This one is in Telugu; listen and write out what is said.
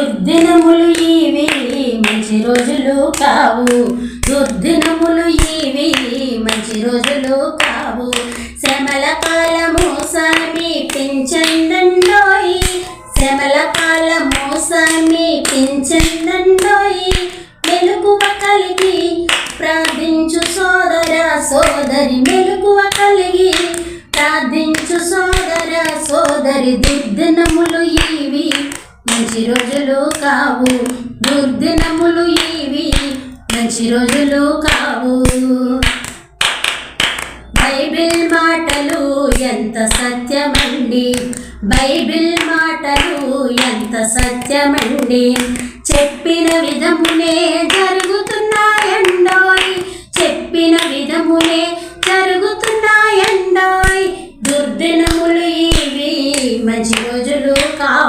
దుర్దినములు ఇవి మంచి రోజులు కావు, దుర్దినములు ఇవి మంచి రోజులు కావు. శ్రమల కాలము సమీపించందండోయి, శ్రమల కాలము సమీపించందండోయి. మెలకువ కలిగి ప్రార్థించు సోదర సోదరి, మెలకువ కలిగి ప్రార్థించు సోదర సోదరి. దుర్దినములు ఇవి మంచి రోజులు కావు, దుర్దినములు ఇవి మంచి రోజులు కావు. బైబిల్ మాటలు ఎంత సత్యమండి, బైబిల్ మాటలు ఎంత సత్యమండి. చెప్పిన విధమునే